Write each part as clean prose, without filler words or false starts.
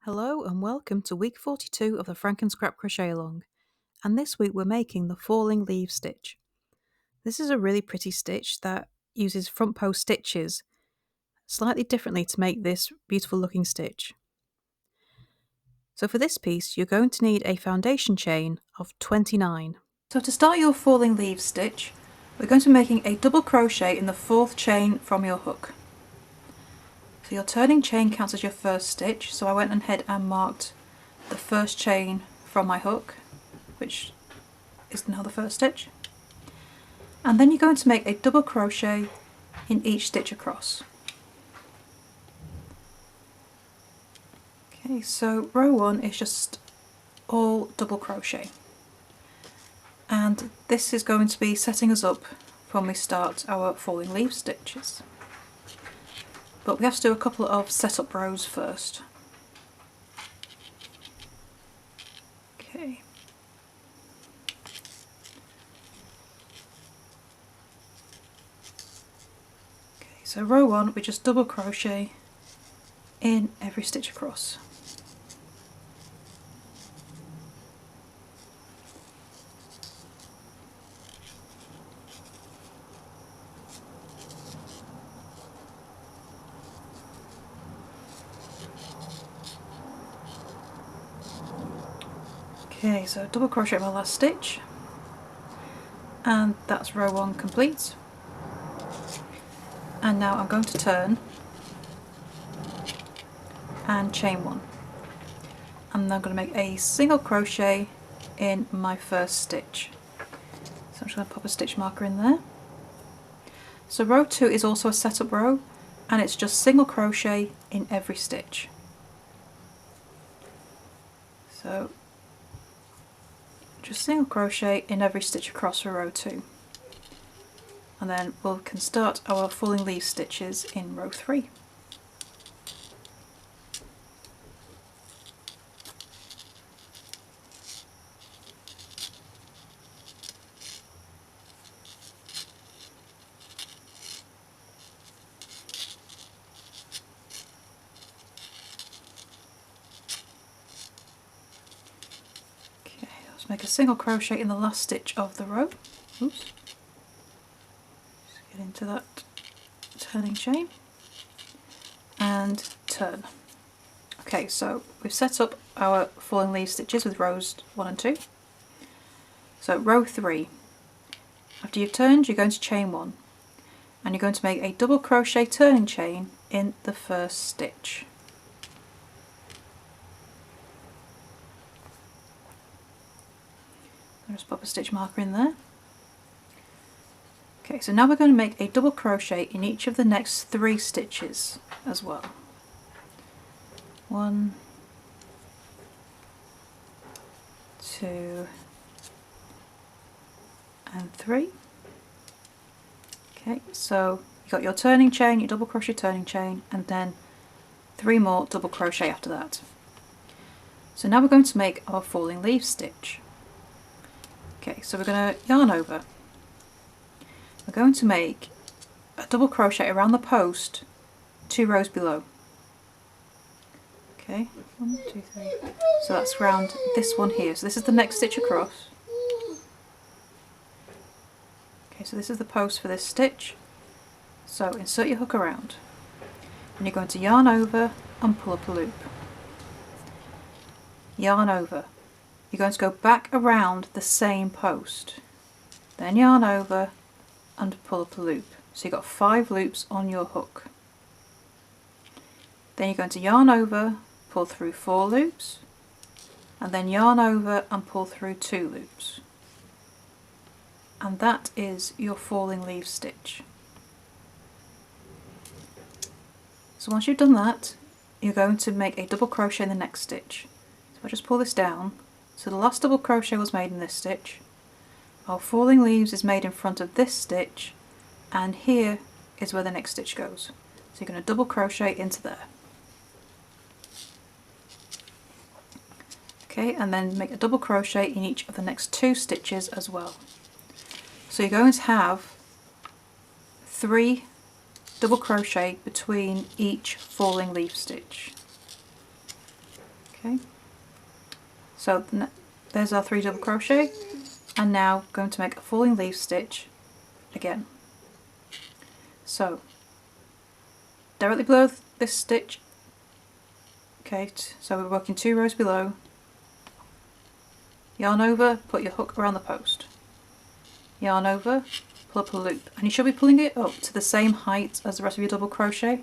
Hello and welcome to week 42 of the FrankenScrap Crochet Along, and this week we're making the falling leaf stitch. This is a really pretty stitch that uses front post stitches slightly differently to make this beautiful looking stitch. So for this piece you're going to need a foundation chain of 29. So to start your falling leaf stitch we're going to be making a double crochet in the 4th chain from your hook. So your turning chain counts as your first stitch, so I went ahead and marked the first chain from my hook, which is now the first stitch. And then you're going to make a double crochet in each stitch across. Okay, so row 1 is just all double crochet. And this is going to be setting us up for when we start our falling leaf stitches. But we have to do a couple of setup rows first. Okay. So row 1 we just double crochet in every stitch across. Okay, so double crochet my last stitch, and that's row 1 complete. And now I'm going to turn and chain 1, and then I'm going to make a single crochet in my first stitch. So I'm just going to pop a stitch marker in there. So row 2 is also a setup row, and it's just single crochet in every stitch. So just single crochet in every stitch across for row 2. And then we can start our falling leaf stitches in row 3. Okay, let's make a single crochet in the last stitch of the row. Oops. Get into that turning chain and turn. Okay, so we've set up our falling leaf stitches with rows 1 and 2. So row 3, after you've turned you're going to chain 1, and you're going to make a double crochet turning chain in the first stitch. I'll just pop a stitch marker in there. Okay, so now we're going to make a double crochet in each of the next 3 stitches as well. 1, 2, and 3. Okay, so you got your turning chain, your double crochet turning chain, and then 3 more double crochet after that. So now we're going to make our falling leaf stitch. Okay, so we're going to yarn over. We're going to make a double crochet around the post 2 rows below. Okay, 1, 2, 3. So that's round this one here. So this is the next stitch across. Okay, so this is the post for this stitch. So insert your hook around, and you're going to yarn over and pull up a loop. Yarn over. You're going to go back around the same post. Then yarn over and pull up a loop. So you've got 5 loops on your hook. Then you're going to yarn over, pull through 4 loops, and then yarn over and pull through 2 loops. And that is your falling leaf stitch. So once you've done that, you're going to make a double crochet in the next stitch. So I just pull this down. So the last double crochet was made in this stitch. Our falling leaves is made in front of this stitch, and here is where the next stitch goes. So you're going to double crochet into there. Okay, and then make a double crochet in each of the next 2 stitches as well. So you're going to have 3 double crochet between each falling leaf stitch. Okay, so there's our 3 double crochet, and now going to make a falling leaf stitch again. So directly below this stitch, okay, so we're working 2 rows below, yarn over, put your hook around the post, yarn over, pull up a loop, and you should be pulling it up to the same height as the rest of your double crochet.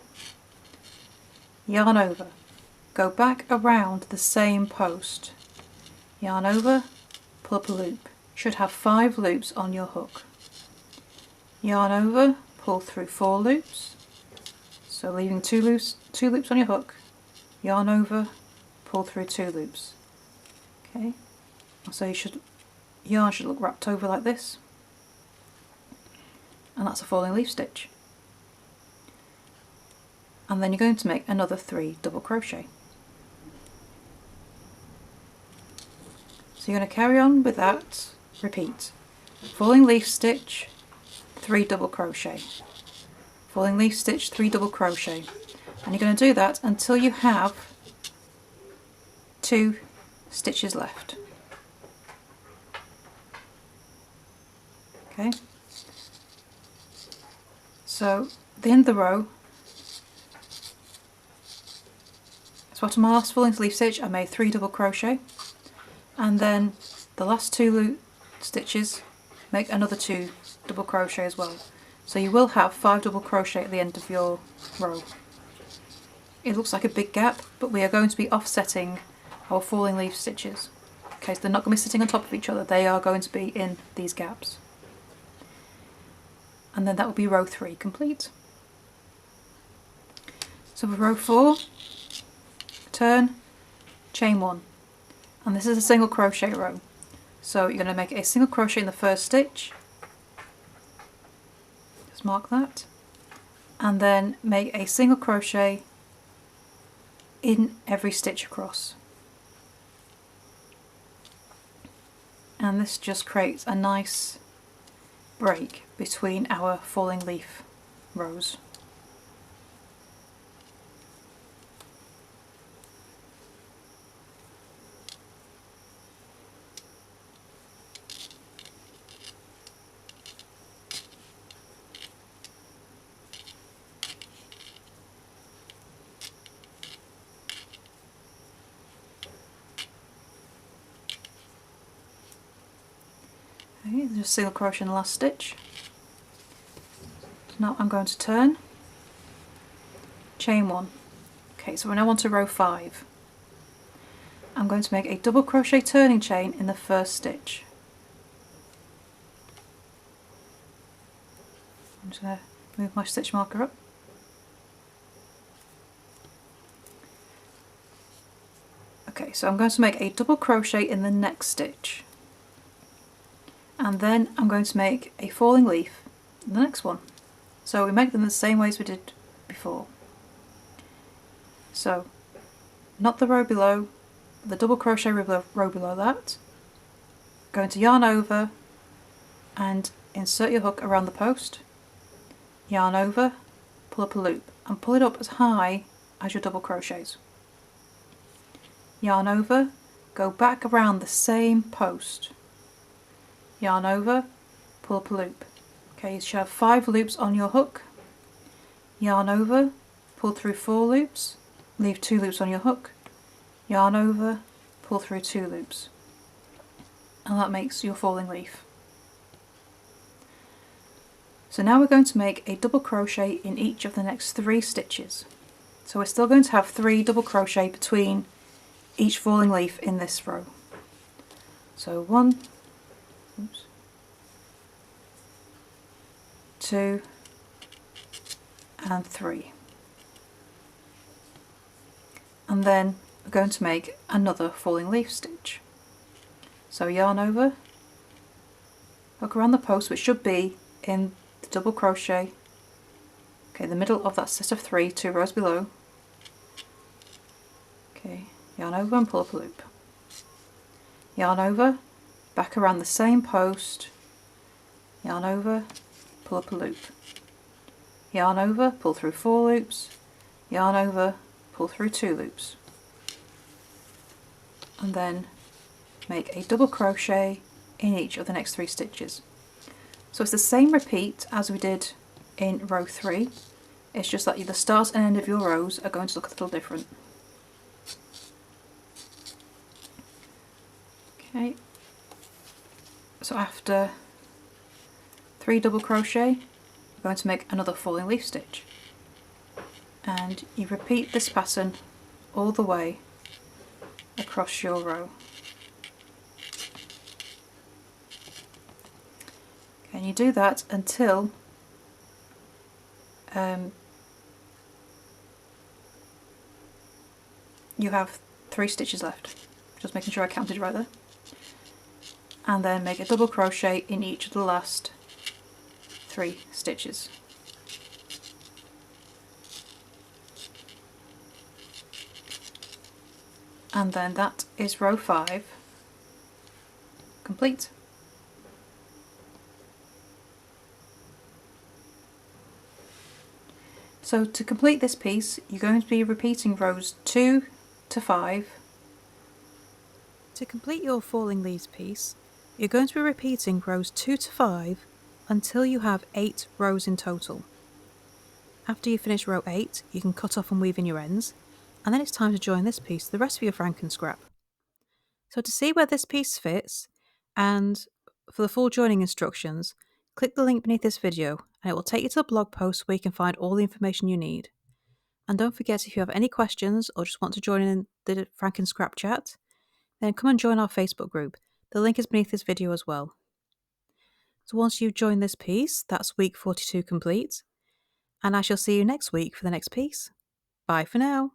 Yarn over, go back around the same post, yarn over, pull up a loop. You should have 5 loops on your hook. Yarn over, pull through 4 loops, so leaving 2 loops on your hook, yarn over, pull through 2 loops. Okay, so yarn should look wrapped over like this, and that's a falling leaf stitch. And then you're going to make another 3 double crochet. So you're going to carry on with that, repeat, falling leaf stitch, 3 double crochet, falling leaf stitch, 3 double crochet, and you're going to do that until you have 2 stitches left. Okay, so at the end of the row, so after my last falling leaf stitch I made 3 double crochet, and then the last 2 stitches make another 2 double crochet as well. So you will have 5 double crochet at the end of your row. It looks like a big gap, but we are going to be offsetting our falling leaf stitches. Okay, so they're not going to be sitting on top of each other, they are going to be in these gaps. And then that will be row 3 complete. So for row 4, turn, chain 1, and this is a single crochet row. So you're going to make a single crochet in the first stitch, just mark that, and then make a single crochet in every stitch across. And this just creates a nice break between our falling leaf rows. Okay, just single crochet in the last stitch. Now I'm going to turn, chain 1. Okay, so we're now on to row 5. I'm going to make a double crochet turning chain in the first stitch. I'm just going to move my stitch marker up. Okay, so I'm going to make a double crochet in the next stitch, and then I'm going to make a falling leaf in the next one. So we make them the same way as we did before. So not the row below, the double crochet row below that, going to yarn over and insert your hook around the post, yarn over, pull up a loop, and pull it up as high as your double crochets. Yarn over, go back around the same post, yarn over, pull up a loop. Okay, you should have 5 loops on your hook, yarn over, pull through 4 loops, leave 2 loops on your hook, yarn over, pull through 2 loops, and that makes your falling leaf. So now we're going to make a double crochet in each of the next 3 stitches. So we're still going to have 3 double crochet between each falling leaf in this row. So 1, 2 and 3, and then we're going to make another falling leaf stitch. So yarn over, hook around the post, which should be in the double crochet, okay, the middle of that set of 3, 2 rows below. Okay, yarn over and pull up a loop, yarn over, back around the same post, yarn over, pull up a loop, yarn over, pull through 4 loops, yarn over, pull through 2 loops. and then make a double crochet in each of the next 3 stitches. So it's the same repeat as we did in row 3, it's just that the start and end of your rows are going to look a little different. Okay, so after 3 double crochet, you're going to make another falling leaf stitch, and you repeat this pattern all the way across your row. Okay, and you do that until you have 3 stitches left. Just making sure I counted right there. And then make a double crochet in each of the last 3 stitches. And then that is row 5 complete. So to complete this piece, you're going to be repeating rows 2 to 5. To complete your falling leaves piece, you're going to be repeating rows 2 to 5 until you have 8 rows in total. After you finish row 8, you can cut off and weave in your ends, and then it's time to join this piece to the rest of your FrankenScrap. So to see where this piece fits, and for the full joining instructions, click the link beneath this video and it will take you to the blog post where you can find all the information you need. And don't forget, if you have any questions or just want to join in the FrankenScrap chat, then come and join our Facebook group. The link is beneath this video as well. So once you've joined this piece, that's week 42 complete, and I shall see you next week for the next piece. Bye for now.